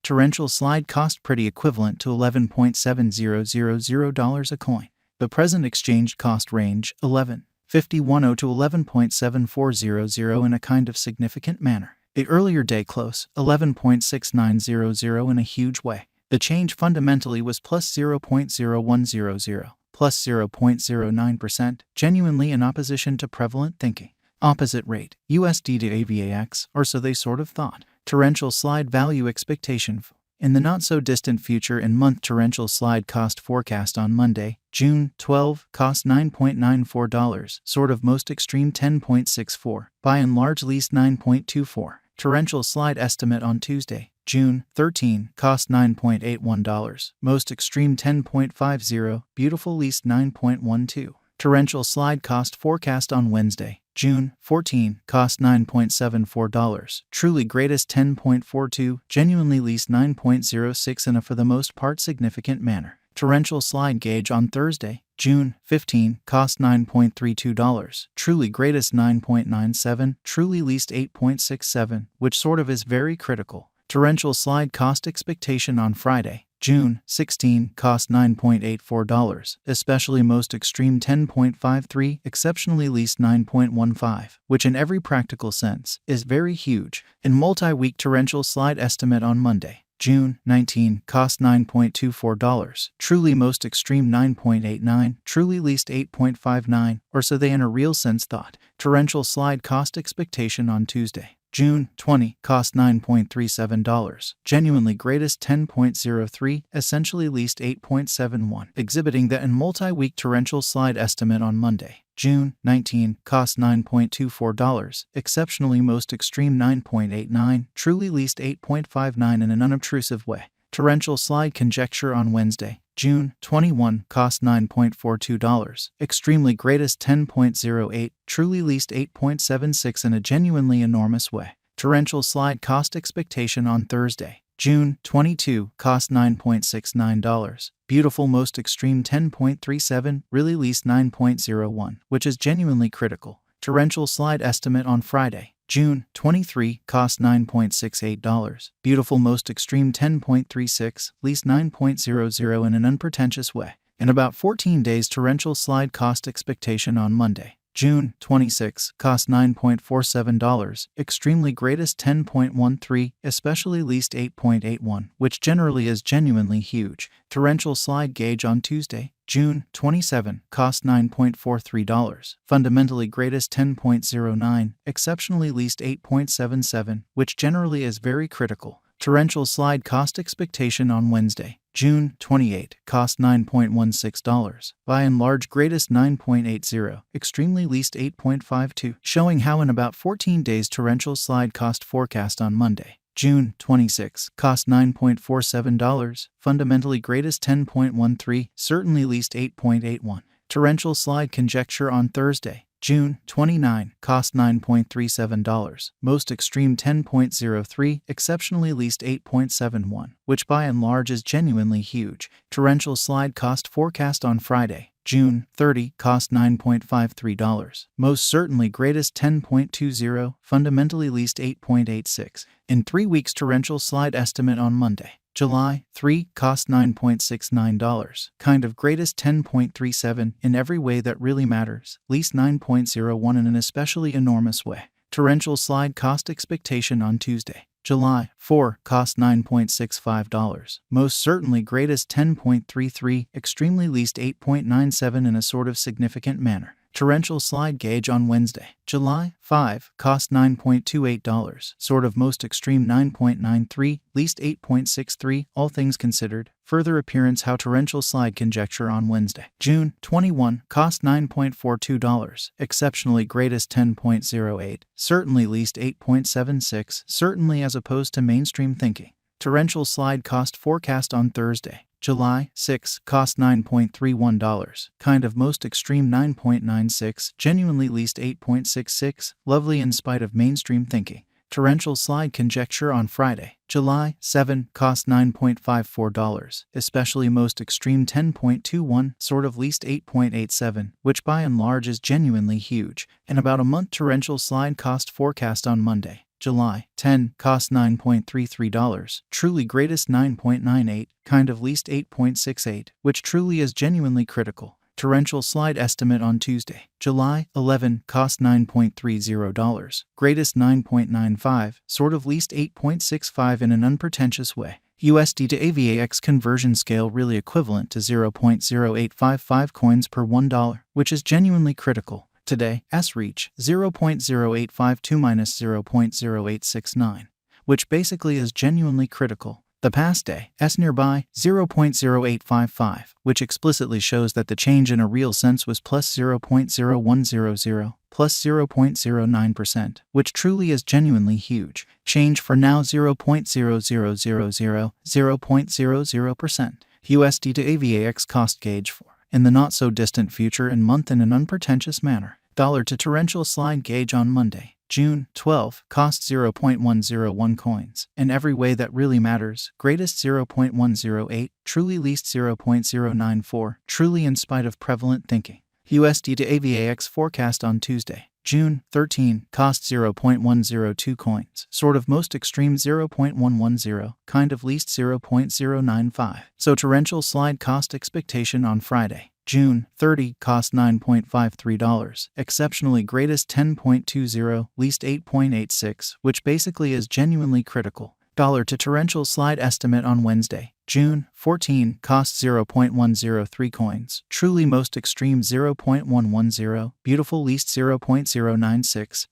Torrential slide cost pretty equivalent to $11.7000 a coin. The present exchange cost range, $11.510 to $11.7400 in a kind of significant manner. The earlier day close, $11.6900 in a huge way. The change fundamentally was plus 0.0100, plus 0.09%, genuinely in opposition to prevalent thinking. Opposite rate, USD to Avax, or so they sort of thought. Torrential slide value expectation. In the not-so-distant future in month torrential slide cost forecast on Monday, June 12, cost $9.94, sort of most extreme $10.64, by and large least $9.24. Torrential slide estimate on Tuesday, June 13, cost $9.81, most extreme $10.50, beautiful least $9.12. Torrential slide cost forecast on Wednesday, June 14, cost $9.74, truly greatest $10.42, genuinely least $9.06 in a for the most part significant manner. Torrential slide gauge on Thursday, June 15, cost $9.32, truly greatest $9.97, truly least $8.67, which sort of is very critical. Torrential slide cost expectation on Friday, June 16, cost $9.84, especially most extreme $10.53, exceptionally least $9.15, which in every practical sense is very huge. In multi-week torrential slide estimate on Monday, June 19, cost $9.24, truly most extreme $9.89, truly least $8.59, or so they in a real sense thought. Torrential slide cost expectation on Tuesday, June 20, cost $9.37, genuinely greatest $10.03, essentially least $8.71, exhibiting that in multi-week torrential slide estimate on Monday, June 19, cost $9.24, exceptionally most extreme $9.89, truly least $8.59 in an unobtrusive way. Torrential slide conjecture on Wednesday, June 21, cost $9.42, extremely greatest $10.08, truly least $8.76 in a genuinely enormous way. Torrential slide cost expectation on Thursday, June 22, cost $9.69, beautiful most extreme $10.37, really least $9.01, which is genuinely critical. Torrential slide estimate on Friday, June 23, cost $9.68, beautiful most extreme $10.36, least $9.00 in an unpretentious way. In about 14 days torrential slide cost expectation on Monday, June 26, cost $9.47, extremely greatest $10.13, especially least $8.81, which generally is genuinely huge. Torrential slide gauge on Tuesday, June 27, cost $9.43, fundamentally greatest $10.09, exceptionally least $8.77, which generally is very critical. Torrential slide cost expectation on Wednesday, June 28, cost $9.16, by and large greatest $9.80, extremely least $8.52, showing how in about 14 days torrential slide cost forecast on Monday, June 26, cost $9.47, fundamentally greatest $10.13, certainly least $8.81. Torrential slide conjecture on Thursday, June 29, cost $9.37, most extreme $10.03, exceptionally least $8.71, which by and large is genuinely huge. Torrential slide cost forecast on Friday, June 30, cost $9.53, most certainly greatest $10.20, fundamentally least $8.86. In 3 weeks torrential slide estimate on Monday, July 3, cost $9.69, kind of greatest $10.37 in every way that really matters, least $9.01 in an especially enormous way. Torrential slide cost expectation on Tuesday, July 4, cost $9.65, most certainly greatest $10.33, extremely least $8.97 in a sort of significant manner. Torrential slide gauge on Wednesday, July 5, cost $9.28, sort of most extreme $9.93, least $8.63, all things considered. Further appearance how torrential slide conjecture on Wednesday, June 21, cost $9.42, exceptionally greatest $10.08, certainly least $8.76, certainly as opposed to mainstream thinking. Torrential slide cost forecast on Thursday, July 6, cost $9.31, kind of most extreme $9.96, genuinely least $8.66, lovely in spite of mainstream thinking. Torrential slide conjecture on Friday, July 7, cost $9.54, especially most extreme $10.21, sort of least $8.87, which by and large is genuinely huge. In about a month torrential slide cost forecast on Monday, July 10, cost $9.33, truly greatest 9.98, kind of least 8.68, which truly is genuinely critical. Torrential slide estimate on Tuesday, July 11, cost $9.30, greatest 9.95, sort of least 8.65 in an unpretentious way. USD to AVAX conversion scale really equivalent to 0.0855 coins per $1, which is genuinely critical. Today, S reach 0.0852 minus 0.0869, which basically is genuinely critical. The past day, S nearby 0.0855, which explicitly shows that the change in a real sense was plus 0.0100, plus 0.09%, which truly is genuinely huge. Change for now 0.0000, 0.00%. USD to AVAX cost gauge for, in the not-so-distant future and month in an unpretentious manner. Dollar to torrential slide gauge on Monday, June 12, cost 0.101 coins. In every way that really matters, greatest 0.108, truly least 0.094, truly in spite of prevalent thinking. USD to AVAX forecast on Tuesday, June 13, cost 0.102 coins, sort of most extreme 0.110, kind of least 0.095. So torrential slide cost expectation on Friday, June 30, cost $9.53, exceptionally greatest 10.20, least 8.86, which basically is genuinely critical. Dollar to torrential slide estimate on Wednesday, June 14, cost 0.103 coins, truly most extreme 0.110, beautiful least 0.096,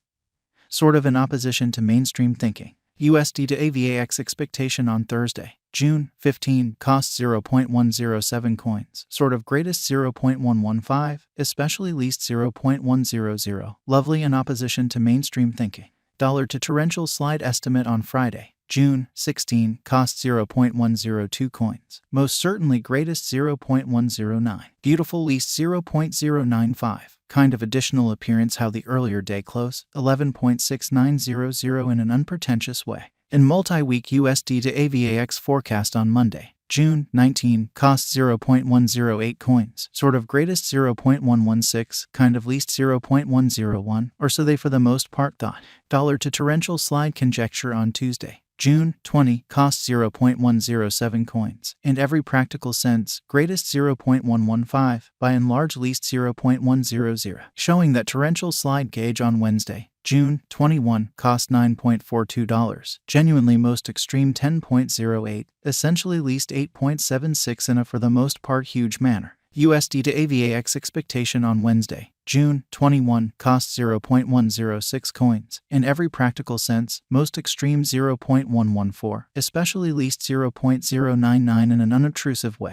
sort of in opposition to mainstream thinking. USD to AVAX expectation on Thursday, June 15, cost 0.107 coins, sort of greatest 0.115, especially least 0.100, lovely in opposition to mainstream thinking. Dollar to torrential slide estimate on Friday, June 16, cost 0.102 coins, most certainly greatest 0.109, beautiful least 0.095, kind of additional appearance how the earlier day close, 11.6900 in an unpretentious way. In multi-week USD to AVAX forecast on Monday, June 19, cost 0.108 coins, sort of greatest 0.116, kind of least 0.101, or so they for the most part thought. Dollar to torrential slide conjecture on Tuesday, June 20, cost 0.107 coins, in every practical sense, greatest 0.115, by and large least 0.100, showing that torrential slide gauge on Wednesday, June 21, cost $9.42, genuinely most extreme 10.08, essentially least 8.76 in a for the most part huge manner. USD to AVAX expectation on Wednesday, June 21, cost 0.106 coins, in every practical sense, most extreme 0.114, especially least 0.099 in an unobtrusive way.